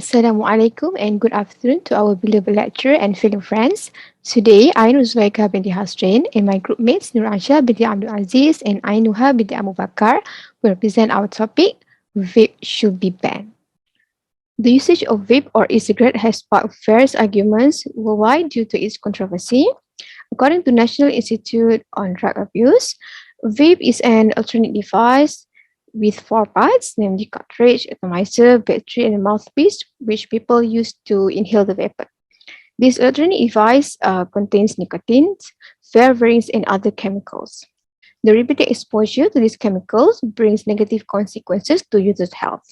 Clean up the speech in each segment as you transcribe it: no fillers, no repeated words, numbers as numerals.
Assalamualaikum and good afternoon to our beloved lecturer and fellow friends. Today, I, Nuzwaika binti Hasrin, and my group mates Nur Aisha binti Abdul Aziz and Ainuha binti Abu Bakar will present our topic, Vape should be banned. The usage of vape or e-cigarette has sparked various arguments worldwide due to its controversy. According to National Institute on Drug Abuse, vape is an alternate device with four parts, namely cartridge, atomizer, battery, and a mouthpiece, which people use to inhale the vapor. This alternate device contains nicotine, flavourings, and other chemicals. The repeated exposure to these chemicals brings negative consequences to users' health.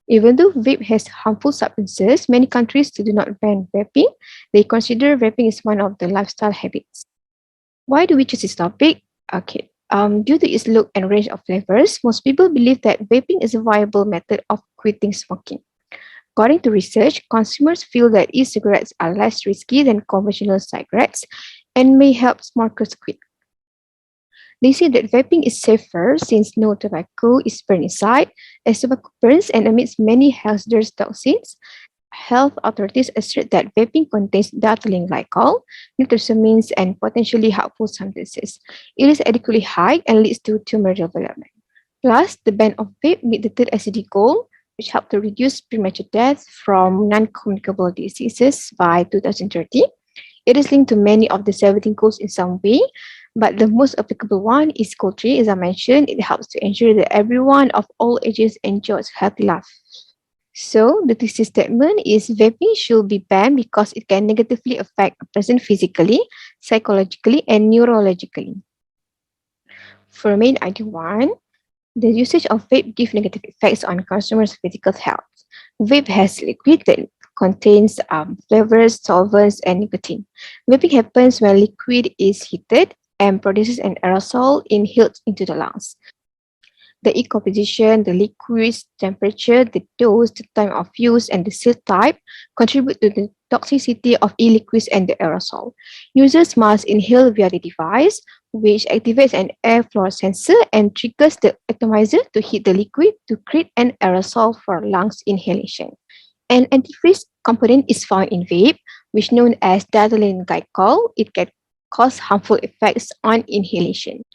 Even though vape has harmful substances, many countries still do not ban vaping. They consider vaping as one of the lifestyle habits. Why do we choose this topic? Okay. Due to its look and range of flavors, most people believe that vaping is a viable method of quitting smoking. According to research, consumers feel that e-cigarettes are less risky than conventional cigarettes and may help smokers quit. They say that vaping is safer since no tobacco is burned inside, as tobacco burns and emits many hazardous toxins. Health authorities assert that vaping contains diethylene glycol, nitrosamines, and potentially harmful substances. It is adequately high and leads to tumor development. Plus, the ban of vape meet the third SDG goal, which helped to reduce premature death from non-communicable diseases by 2030. It is linked to many of the 17 goals in some way, but the most applicable one is goal 3. As I mentioned, it helps to ensure that everyone of all ages enjoys healthy life. So, the thesis statement is vaping should be banned because it can negatively affect a person physically, psychologically, and neurologically. For main idea 1, the usage of vape gives negative effects on consumers' physical health. Vape has liquid that contains flavors, solvents, and nicotine. Vaping happens when liquid is heated and produces an aerosol inhaled into the lungs. The e-composition, the liquid's temperature, the dose, the time of use, and the seal type contribute to the toxicity of e-liquids and the aerosol. Users must inhale via the device, which activates an air flow sensor and triggers the atomizer to heat the liquid to create an aerosol for lungs inhalation. An antifreeze component is found in vape, which known as diethylene glycol. It can cause harmful effects on inhalation.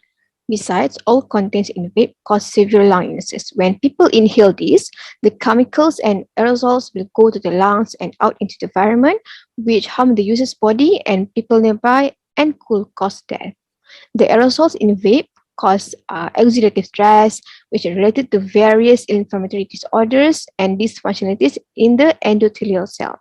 Besides, all contents in vape cause severe lung illnesses. When people inhale these, the chemicals and aerosols will go to the lungs and out into the environment, which harm the user's body and people nearby and could cause death. The aerosols in vape cause oxidative stress, which are related to various inflammatory disorders and dysfunctionalities in the endothelial cells,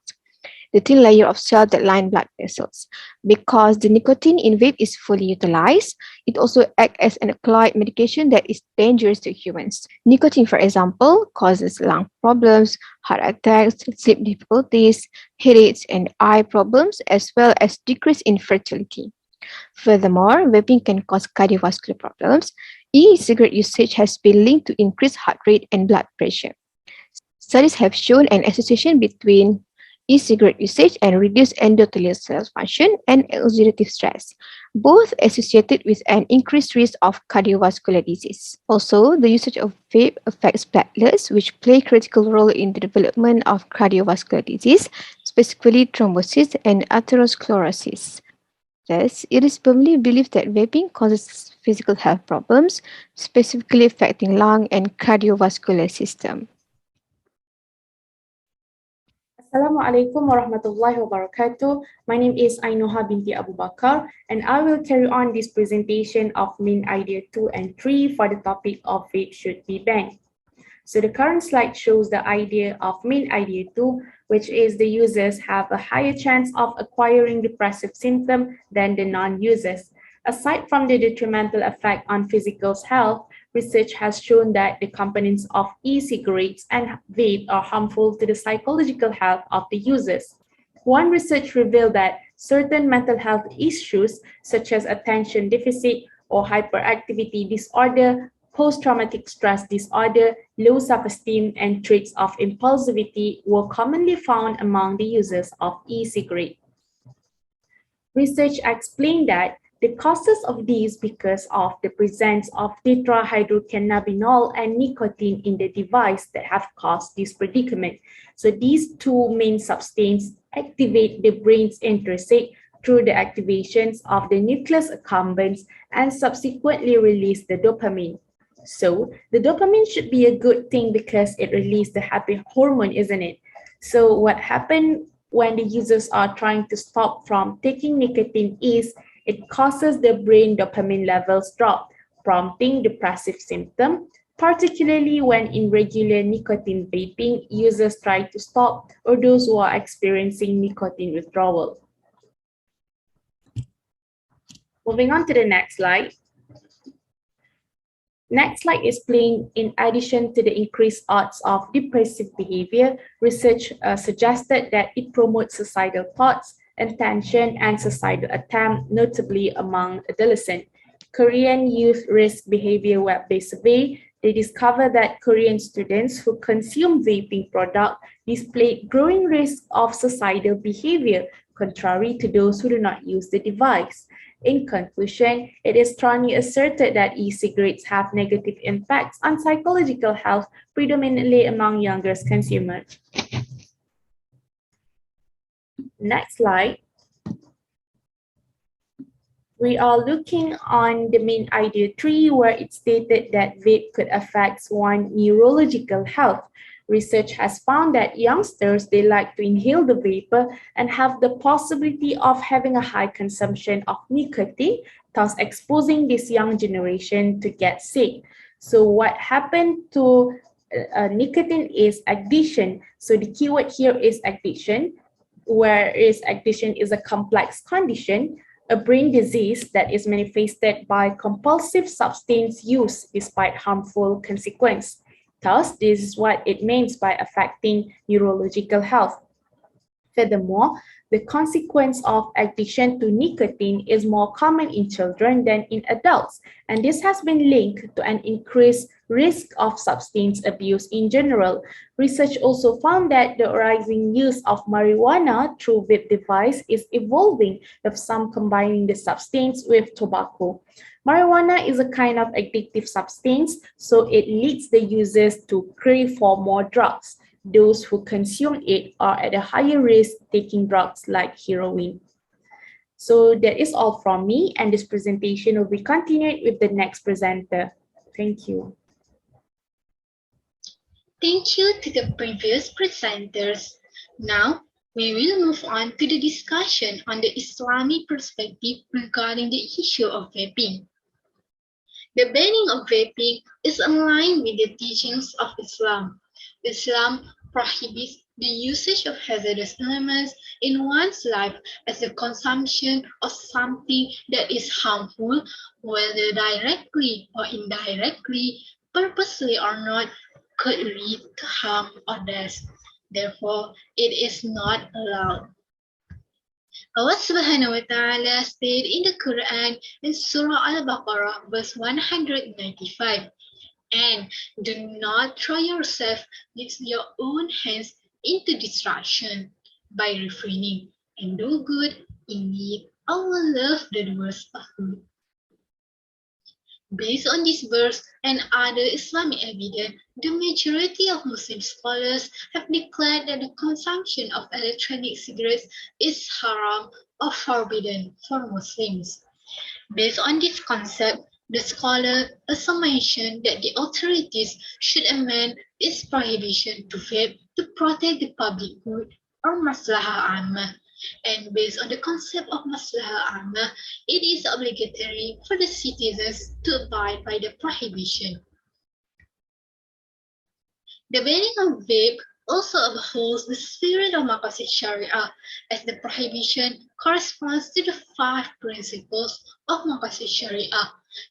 the thin layer of cells that line blood vessels. Because the nicotine in vape is fully utilized, it also acts as an alkaloid medication that is dangerous to humans. Nicotine, for example, causes lung problems, heart attacks, sleep difficulties, headaches, and eye problems, as well as decrease in fertility. Furthermore, vaping can cause cardiovascular problems. E-cigarette usage has been linked to increased heart rate and blood pressure. Studies have shown an association between e-cigarette usage and reduced endothelial cell function and oxidative stress, both associated with an increased risk of cardiovascular disease. Also, the usage of vape affects platelets, which play a critical role in the development of cardiovascular disease, specifically thrombosis and atherosclerosis. Thus, it is firmly believed that vaping causes physical health problems, specifically affecting lung and cardiovascular system. Assalamualaikum warahmatullahi wabarakatuh. My name is Ainuha binti Abu Bakar, and I will carry on this presentation of main idea 2 and 3 for the topic of vape should be banned. So the current slide shows the idea of main idea 2, which is the users have a higher chance of acquiring depressive symptom than the non-users. Aside from the detrimental effect on physical health, research has shown that the components of e-cigarettes and vape are harmful to the psychological health of the users. One research revealed that certain mental health issues, such as attention deficit or hyperactivity disorder, post-traumatic stress disorder, low self-esteem, and traits of impulsivity were commonly found among the users of e-cigarette. Research explained that The causes of these because of the presence of tetrahydrocannabinol and nicotine in the device that have caused this predicament. So these two main substances activate the brain's intrinsic through the activations of the nucleus accumbens and subsequently release the dopamine. So the dopamine should be a good thing because it releases the happy hormone, isn't it? So what happened when the users are trying to stop from taking nicotine is it causes the brain dopamine levels drop, prompting depressive symptom, particularly when in regular nicotine vaping, users try to stop or those who are experiencing nicotine withdrawal. Moving on to the next slide. Next slide is playing in addition to the increased odds of depressive behavior, research suggested that it promotes suicidal thoughts, intention, and suicidal attempt, notably among adolescents. Korean Youth Risk Behavior Web-based survey, they discovered that Korean students who consume vaping product displayed growing risk of suicidal behavior, contrary to those who do not use the device. In conclusion, it is strongly asserted that e-cigarettes have negative impacts on psychological health, predominantly among younger consumers. Next slide. We are looking on the main idea 3, where it stated that vape could affect one's neurological health. Research has found that youngsters, they like to inhale the vapor and have the possibility of having a high consumption of nicotine, thus exposing this young generation to get sick. So what happened to nicotine is addiction. So the keyword here is addiction, whereas addiction is a complex condition, a brain disease that is manifested by compulsive substance use despite harmful consequence. Thus, this is what it means by affecting neurological health. Furthermore, the consequence of addiction to nicotine is more common in children than in adults, and this has been linked to an increased risk of substance abuse in general. Research also found that the rising use of marijuana through vape device is evolving, with some combining the substance with tobacco. Marijuana is a kind of addictive substance, so it leads the users to crave for more drugs. Those who consume it are at a higher risk taking drugs like heroin. So that is all from me, and this presentation will be continued with the next presenter. Thank you. Thank you to the previous presenters. Now, we will move on to the discussion on the Islamic perspective regarding the issue of vaping. The banning of vaping is in line with the teachings of Islam. Islam prohibits the usage of hazardous elements in one's life as the consumption of something that is harmful, whether directly or indirectly, purposely or not, could lead to harm or death. Therefore, it is not allowed. Allah Subhanahu wa Ta'ala said in the Quran in Surah Al-Baqarah, verse 195, and do not throw yourself with your own hands into destruction by refraining, and do good. Indeed, Allah loves the doers of good. Based on this verse and other Islamic evidence, the majority of Muslim scholars have declared that the consumption of electronic cigarettes is haram or forbidden for Muslims. Based on this concept, the scholar also mentioned that the authorities should amend its prohibition to vape to protect the public good or maslahah ammah. And based on the concept of maslahah ammah, it is obligatory for the citizens to abide by the prohibition. The banning of vape also upholds the spirit of Maqasid Sharia, as the prohibition corresponds to the 5 principles of Maqasid Sharia,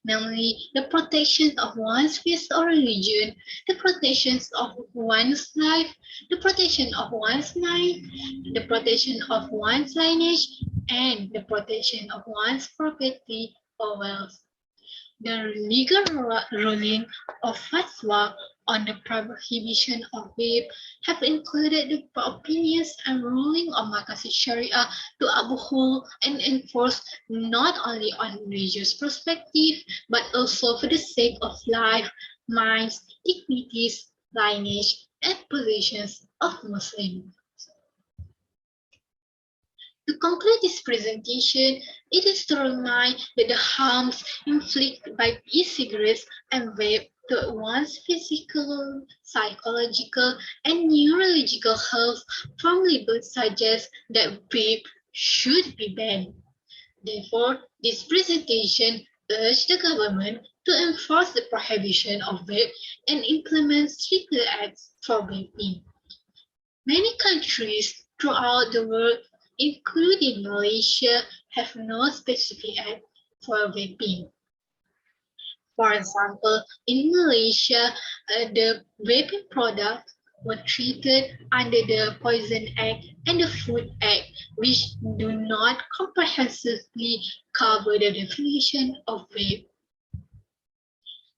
namely the protection of one's faith or religion, the protection of one's life, the protection of one's mind, the protection of one's lineage, and the protection of one's property or wealth. The legal ruling of fatwa on the prohibition of vape have included the opinions and ruling of Makassi Sharia to uphold and enforce not only on religious perspective, but also for the sake of life, minds, dignities, lineage, and positions of Muslims. To conclude this presentation, it is to remind that the harms inflicted by e-cigarettes and vape to one's physical, psychological, and neurological health firmly suggest that vape should be banned. Therefore, this presentation urged the government to enforce the prohibition of vape and implement stricter acts for vaping. Many countries throughout the world, including Malaysia, have no specific act for vaping. For example, in Malaysia, the vaping products were treated under the Poison Act and the Food Act, which do not comprehensively cover the definition of vape.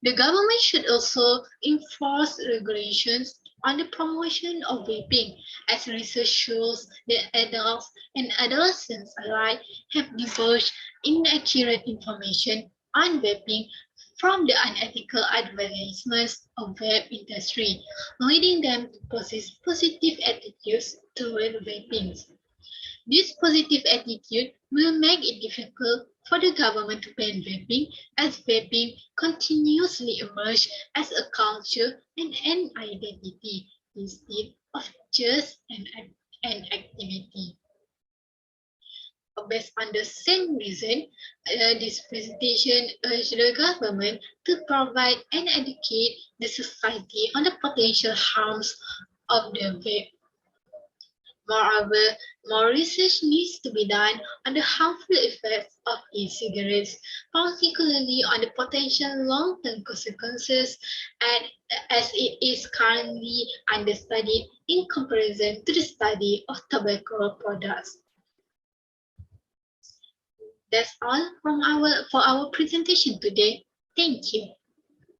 The government should also enforce regulations on the promotion of vaping, as research shows that adults and adolescents alike have divulged inaccurate information on vaping from the unethical advertisements of vape industry, leading them to possess positive attitudes toward vaping. This positive attitude will make it difficult for the government to ban vaping, as vaping continuously emerges as a culture and an identity instead of just an activity. Based on the same reason, this presentation urged the government to provide and educate the society on the potential harms of the vape. Moreover, more research needs to be done on the harmful effects of e-cigarettes, particularly on the potential long-term consequences, and as it is currently understudied in comparison to the study of tobacco products. That's all for our presentation today. Thank you.